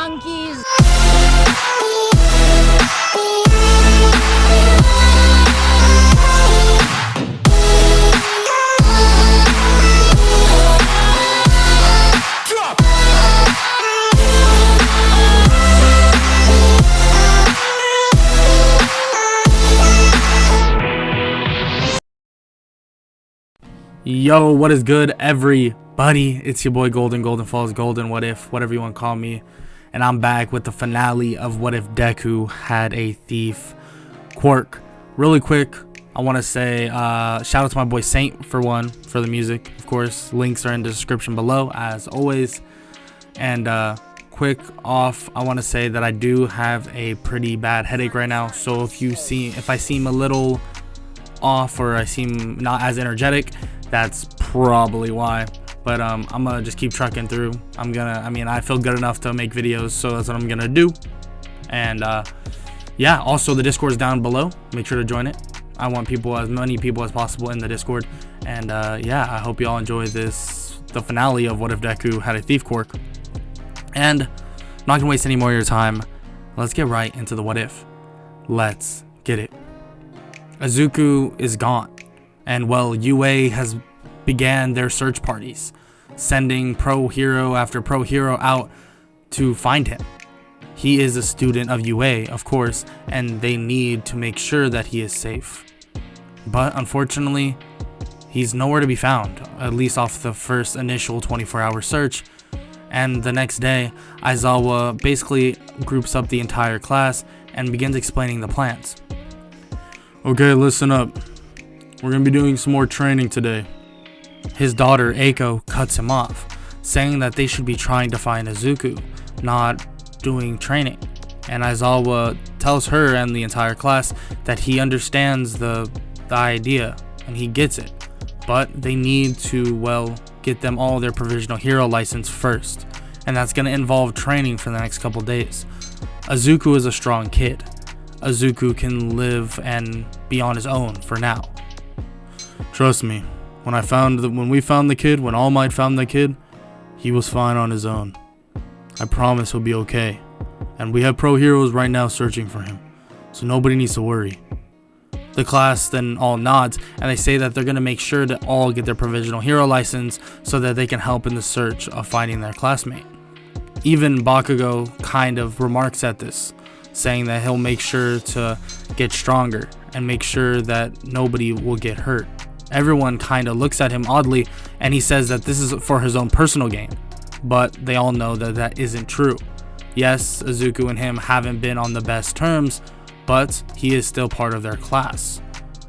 monkeys. Yo, what is good, everybody? It's your boy Golden Falls Golden, what if, whatever you want to call me, and I'm back with the finale of What If Deku Had a Thief, Quirk. Really quick, I want to say shout out to my boy Saint for the music. Of course, links are in the description below as always. And quick off, I want to say that I do have a pretty bad headache right now, so if I seem a little off or I seem not as energetic, that's probably why. But I'm gonna just keep trucking through. I feel good enough to make videos, so that's what I'm gonna do. And yeah, also the Discord is down below, make sure to join it. I want as many people as possible in the Discord. And yeah, I hope you all enjoy the finale of What If Deku Had a Thief, Quirk. And I'm not gonna waste any more of your time. Let's get right into the what if. Let's get it. Izuku is gone, and well, UA has began their search parties, sending pro hero after pro hero out to find him. He is a student of UA, of course, and they need to make sure that he is safe. But unfortunately, he's nowhere to be found, at least off the first initial 24-hour search. And the next day, Aizawa basically groups up the entire class and begins explaining the plans. Okay, listen up. We're gonna be doing some more training today. His daughter, Eiko, cuts him off, saying that they should be trying to find Izuku, not doing training. And Aizawa tells her and the entire class that he understands the idea, and he gets it. But they need to, well, get them all their provisional hero license first. And that's gonna involve training for the next couple days. Izuku is a strong kid. Izuku can live and be on his own for now. Trust me, when we found the kid, when All Might found the kid, he was fine on his own. I promise he'll be okay. And we have pro heroes right now searching for him, so nobody needs to worry. The class then all nods, and they say that they're going to make sure to all get their provisional hero license so that they can help in the search of finding their classmate. Even Bakugo kind of remarks at this, saying that he'll make sure to get stronger and make sure that nobody will get hurt. Everyone kind of looks at him oddly, and he says that this is for his own personal gain, but they all know that that isn't true. Yes, Izuku and him haven't been on the best terms, but he is still part of their class.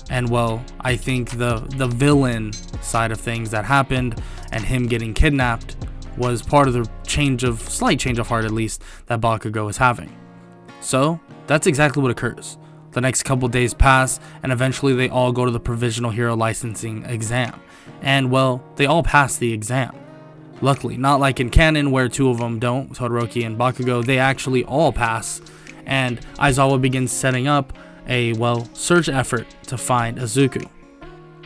And well, I think the villain side of things that happened and him getting kidnapped was part of the slight change of heart, at least, that Bakugo is having. So that's exactly what occurs. The next couple days pass, and eventually they all go to the provisional hero licensing exam. And well, they all pass the exam. Luckily, not like in canon where two of them don't, Todoroki and Bakugo, they actually all pass. And Aizawa begins setting up a, well, search effort to find Izuku.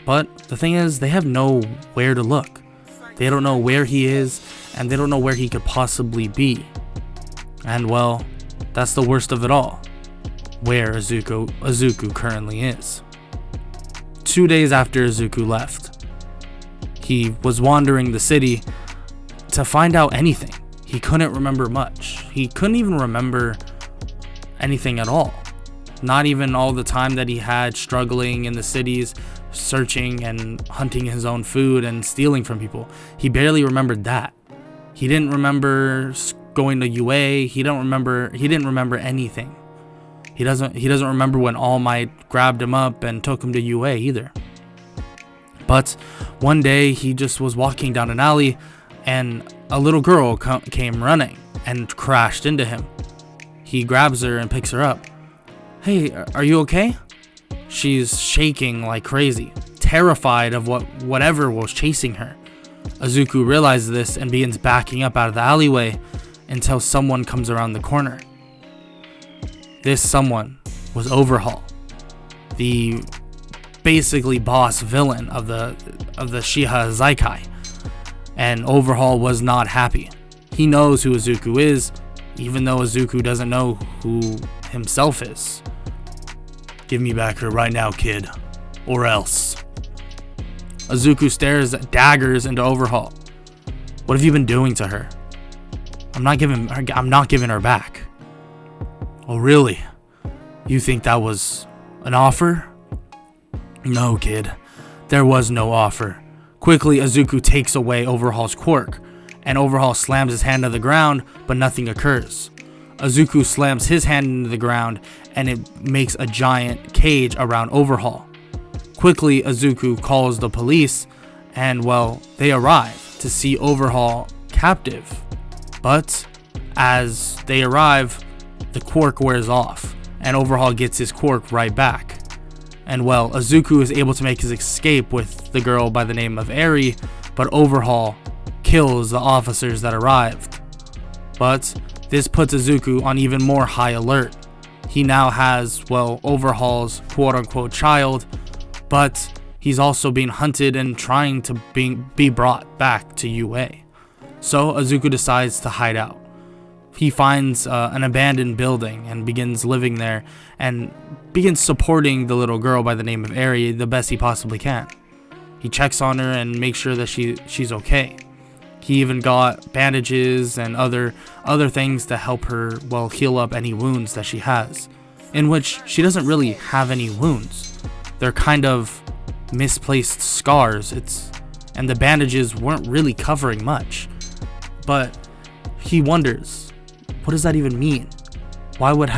But the thing is, they have nowhere to look. They don't know where he is, and they don't know where he could possibly be. And well, that's the worst of it all, where Izuku currently is. 2 days after Izuku left, he was wandering the city to find out anything. He couldn't remember much. He couldn't even remember anything at all. Not even all the time that he had struggling in the cities, searching and hunting his own food and stealing from people. He barely remembered that. He didn't remember going to UA. He didn't remember anything. He doesn't remember when All Might grabbed him up and took him to UA either. But one day he just was walking down an alley, and a little girl came running and crashed into him. He grabs her and picks her up. Hey, are you okay? She's shaking like crazy, terrified of whatever was chasing her. Izuku realizes this and begins backing up out of the alleyway until someone comes around the corner. This someone was Overhaul, the basically boss villain of the Shiha Zaikai. And Overhaul was not happy. He knows who Izuku is, even though Izuku doesn't know who himself is. Give me back her right now, kid, or else. Izuku stares daggers into Overhaul. What have you been doing to her? I'm not giving her back. Oh, really? You think that was an offer? No, kid. There was no offer. Quickly, Izuku takes away Overhaul's quirk, and Overhaul slams his hand to the ground, but nothing occurs. Izuku slams his hand into the ground, and it makes a giant cage around Overhaul. Quickly, Izuku calls the police, and well, they arrive to see Overhaul captive. But as they arrive, the quirk wears off, and Overhaul gets his quirk right back. And well, Izuku is able to make his escape with the girl by the name of Eri, but Overhaul kills the officers that arrived. But this puts Izuku on even more high alert. He now has, well, Overhaul's quote-unquote child, but he's also being hunted and trying to be brought back to UA. So Izuku decides to hide out. He finds an abandoned building and begins living there and begins supporting the little girl by the name of Eri the best he possibly can. He checks on her and makes sure that she's okay. He even got bandages and other things to help her, well, heal up any wounds that she has, in which she doesn't really have any wounds. They're kind of misplaced scars. And the bandages weren't really covering much. But he wonders, what does that even mean? Why would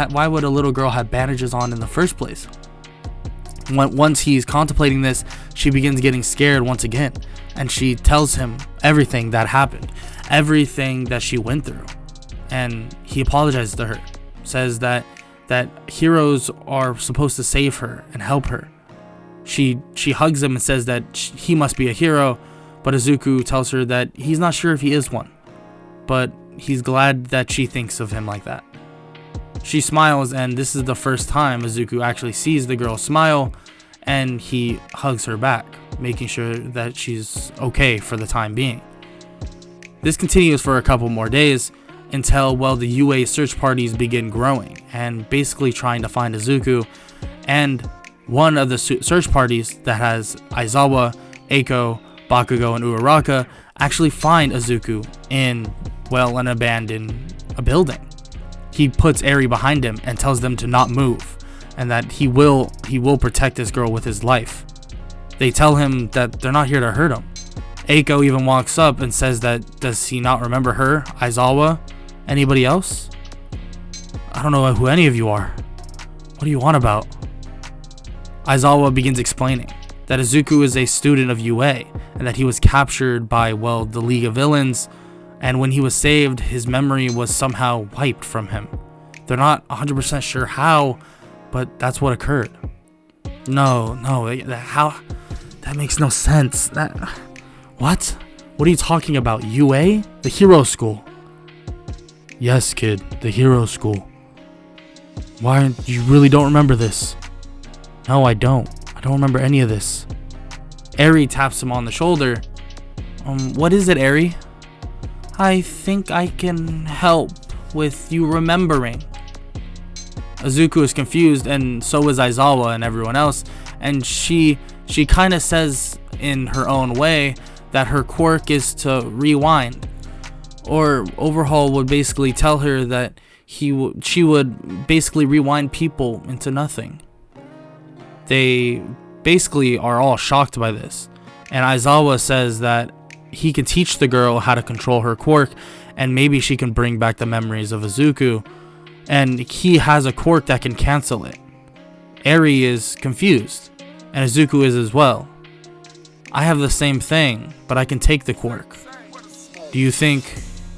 a little girl have bandages on in the first place? Once he's contemplating this, she begins getting scared once again, and she tells him everything that happened, everything that she went through, and he apologizes to her, says that heroes are supposed to save her and help her. She hugs him and says that he must be a hero, but Izuku tells her that he's not sure if he is one, but he's glad that she thinks of him like that. She smiles, and this is the first time Izuku actually sees the girl smile, and he hugs her back, making sure that she's okay for the time being. This continues for a couple more days until, well, the UA search parties begin growing and basically trying to find Izuku, and one of the search parties that has Aizawa, Eiko, Bakugo, and Uraraka actually find Izuku in, well, an abandoned building. He puts Eri behind him and tells them to not move, and that he will protect this girl with his life. They tell him that they're not here to hurt him. Eiko even walks up and says that, does he not remember her, Aizawa, anybody else? I don't know who any of you are. What do you want about? Aizawa begins explaining that Izuku is a student of UA, and that he was captured by, well, the League of Villains, and when he was saved, his memory was somehow wiped from him. They're not 100% sure how, but that's what occurred. No, how? That makes no sense. What? What are you talking about? UA? The hero school? Yes, kid, the hero school. Why, you really don't remember this? No, I don't. I don't remember any of this. Eri taps him on the shoulder. What is it, Eri? I think I can help with you remembering. Izuku is confused, and so is Aizawa and everyone else, and she kind of says in her own way that her quirk is to rewind, or Overhaul would basically tell her that she would basically rewind people into nothing. They basically are all shocked by this, and Aizawa says that he can teach the girl how to control her quirk, and maybe she can bring back the memories of Izuku, and he has a quirk that can cancel it. Eri is confused, and Izuku is as well. I have the same thing, but I can take the quirk. Do you think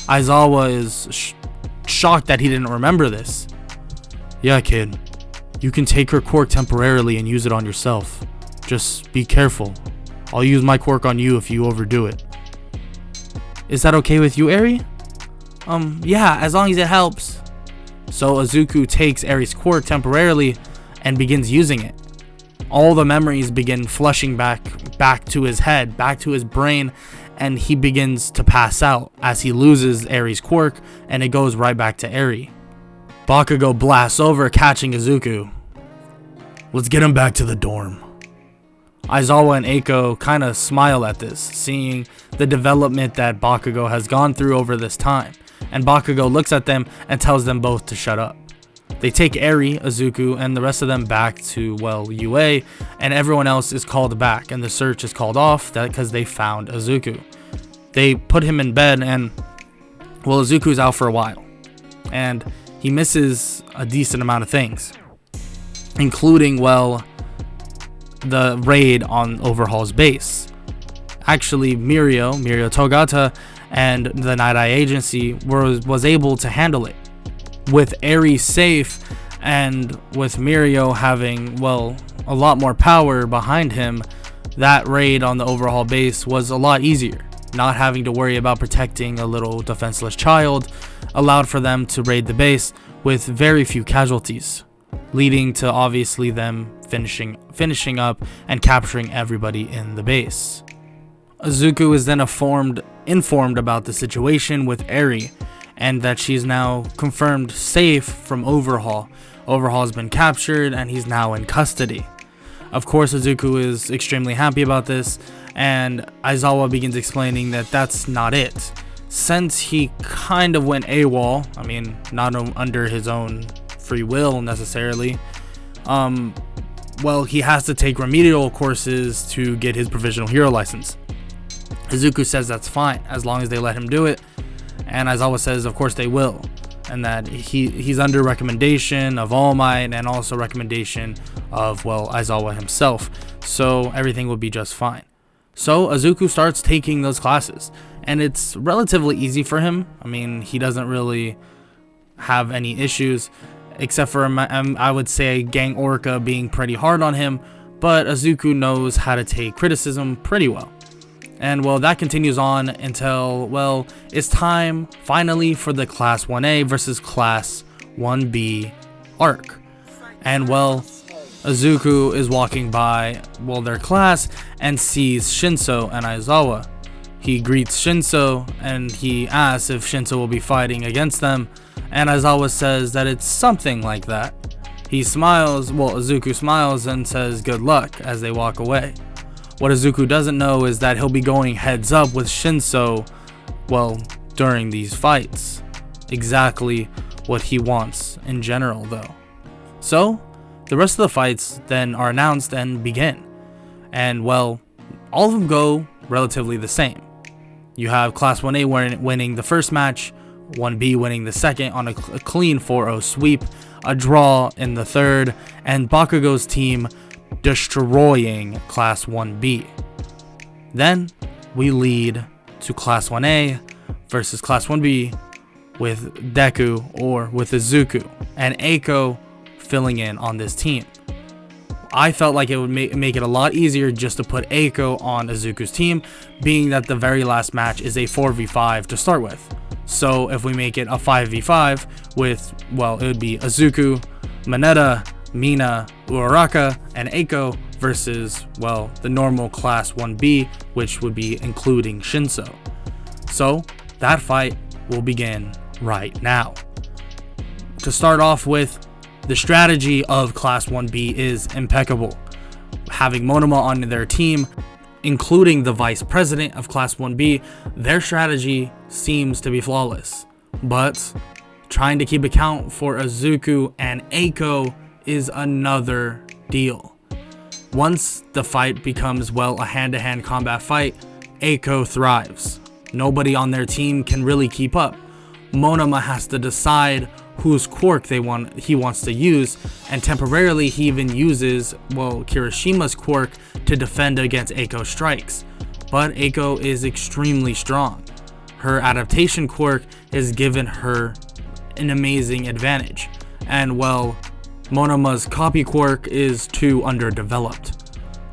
Aizawa is shocked that he didn't remember this? Yeah, kid. You can take her quirk temporarily and use it on yourself. Just be careful. I'll use my quirk on you if you overdo it. Is that okay with you, Eri? Yeah, as long as it helps. So Izuku takes Eri's quirk temporarily and begins using it. All the memories begin flushing back to his head, back to his brain, and he begins to pass out as he loses Eri's quirk, and it goes right back to Eri. Bakugo blasts over, catching Izuku. Let's get him back to the dorm. Aizawa and Eiko kind of smile at this, seeing the development that Bakugo has gone through over this time, and Bakugo looks at them and tells them both to shut up. They take Eri, Izuku, and the rest of them back to, well, UA, and everyone else is called back, and the search is called off because they found Izuku. They put him in bed, and, well, Izuku's out for a while, and he misses a decent amount of things, including, well, the raid on Overhaul's base. Actually, Mirio Togata, and the Night Eye Agency was able to handle it. With Eri safe, and with Mirio having, well, a lot more power behind him, that raid on the Overhaul base was a lot easier. Not having to worry about protecting a little defenseless child allowed for them to raid the base with very few casualties, leading to obviously them finishing up and capturing everybody in the base. Izuku is then informed about the situation with Eri, and that she's now confirmed safe from Overhaul. Overhaul has been captured and he's now in custody. Of course, Izuku is extremely happy about this, and Aizawa begins explaining that that's not it. Since he kind of went AWOL, I mean, not under his own free will necessarily, well, he has to take remedial courses to get his provisional hero license. Izuku says that's fine as long as they let him do it, and Aizawa says of course they will, and that he's under recommendation of All Might and also recommendation of, well, Aizawa himself, so everything will be just fine. So Izuku starts taking those classes, and it's relatively easy for him. I mean, he doesn't really have any issues, except for I would say Gang Orca being pretty hard on him, but Izuku knows how to take criticism pretty well. And, well, that continues on until, well, it's time finally for the Class 1A versus Class 1B arc. And, well, Izuku is walking by, well, their class and sees Shinso and Aizawa. He greets Shinso and he asks if Shinso will be fighting against them, and Aizawa says that it's something like that. He smiles, well, Izuku smiles and says good luck as they walk away. What Izuku doesn't know is that he'll be going heads up with Shinso, well, during these fights. Exactly what he wants in general, though. So, the rest of the fights then are announced and begin. And, well, all of them go relatively the same. You have Class 1A winning the first match, 1B winning the second on a clean 4-0 sweep, a draw in the third, and Bakugo's team destroying Class 1B. Then we lead to Class 1A versus Class 1B with Deku, or with Izuku, and Eiko filling in on this team. I felt like it would make it a lot easier just to put Eiko on Izuku's team, being that the very last match is a 4v5 to start with. So if we make it a 5v5 with, well, it would be Izuku, Mineta, Mina, Uraraka, and Eiko versus, well, the normal Class 1B, which would be including Shinso. So that fight will begin right now. To start off with, the strategy of Class 1B is impeccable. Having Monoma on their team, including the vice president of Class 1B, their strategy seems to be flawless. But trying to keep account for Izuku and Eiko is another deal. Once the fight becomes, well, a hand-to-hand combat fight, Eiko thrives. Nobody on their team can really keep up. Monoma has to decide whose quirk he wants to use, and temporarily he even uses, well, Kirishima's quirk to defend against Eiko's strikes. But Eiko is extremely strong. Her adaptation quirk has given her an amazing advantage, and, well, Monoma's copy quirk is too underdeveloped.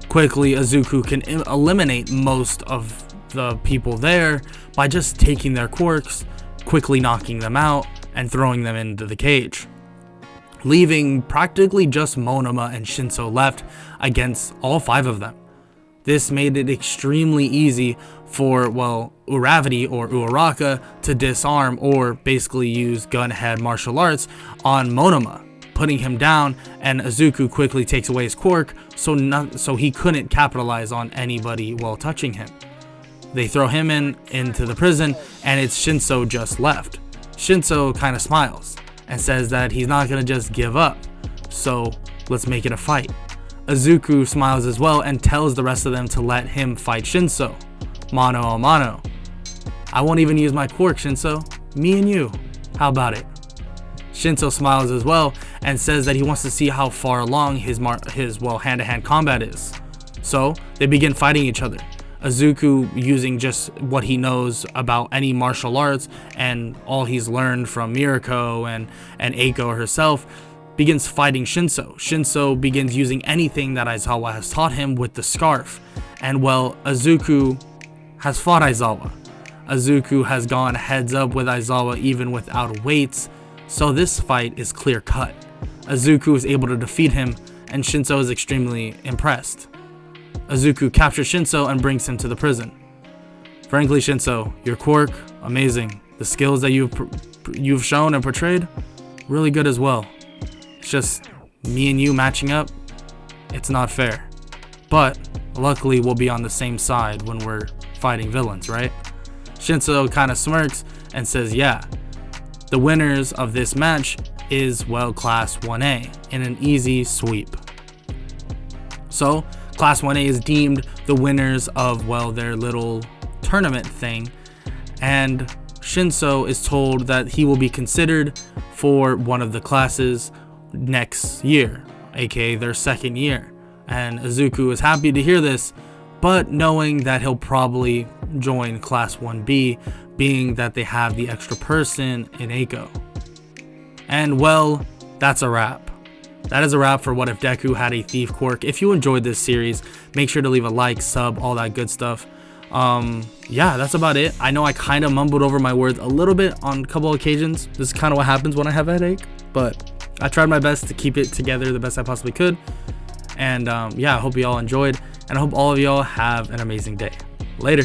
Quickly, Izuku can eliminate most of the people there by just taking their quirks, quickly knocking them out, and throwing them into the cage, leaving practically just Monoma and Shinso left against all 5 of them. This made it extremely easy for, well, Uravity or Uraraka to disarm or basically use gun-head martial arts on Monoma, putting him down, and Izuku quickly takes away his quirk so he couldn't capitalize on anybody while touching him. They throw him into the prison, and it's Shinso just left. Shinso kind of smiles and says that he's not going to just give up, so let's make it a fight. Izuku smiles as well and tells the rest of them to let him fight Shinso. Mano a mano. I won't even use my quirk, Shinso. Me and you. How about it? Shinso smiles as well and says that he wants to see how far along his hand-to-hand combat is. So they begin fighting each other. Izuku, using just what he knows about any martial arts and all he's learned from Mirako and Eiko herself, begins fighting Shinso. Shinso begins using anything that Aizawa has taught him with the scarf. And well, Izuku has fought Aizawa. Izuku has gone heads up with Aizawa even without weights, so this fight is clear cut. Izuku is able to defeat him, and Shinso is extremely impressed. Izuku captures Shinso and brings him to the prison. Frankly, Shinso, your quirk, amazing. The skills that you've shown and portrayed, really good as well. It's just me and you matching up, it's not fair. But luckily we'll be on the same side when we're fighting villains, right? Shinso kind of smirks and says, yeah, the winners of this match is, well, Class 1A in an easy sweep. So Class 1A is deemed the winners of, well, their little tournament thing, and Shinso is told that he will be considered for one of the classes next year, aka their second year. And Izuku is happy to hear this, but knowing that he'll probably join Class 1B, being that they have the extra person in Eiko. And well, that's a wrap. That is a wrap for What If Deku Had a Thief Quirk. If you enjoyed this series, make sure to leave a like, sub, all that good stuff. Yeah, that's about it. I know I kind of mumbled over my words a little bit on a couple occasions. This is kind of what happens when I have a headache, but I tried my best to keep it together the best I possibly could. And yeah, I hope you all enjoyed, and I hope all of y'all have an amazing day. Later.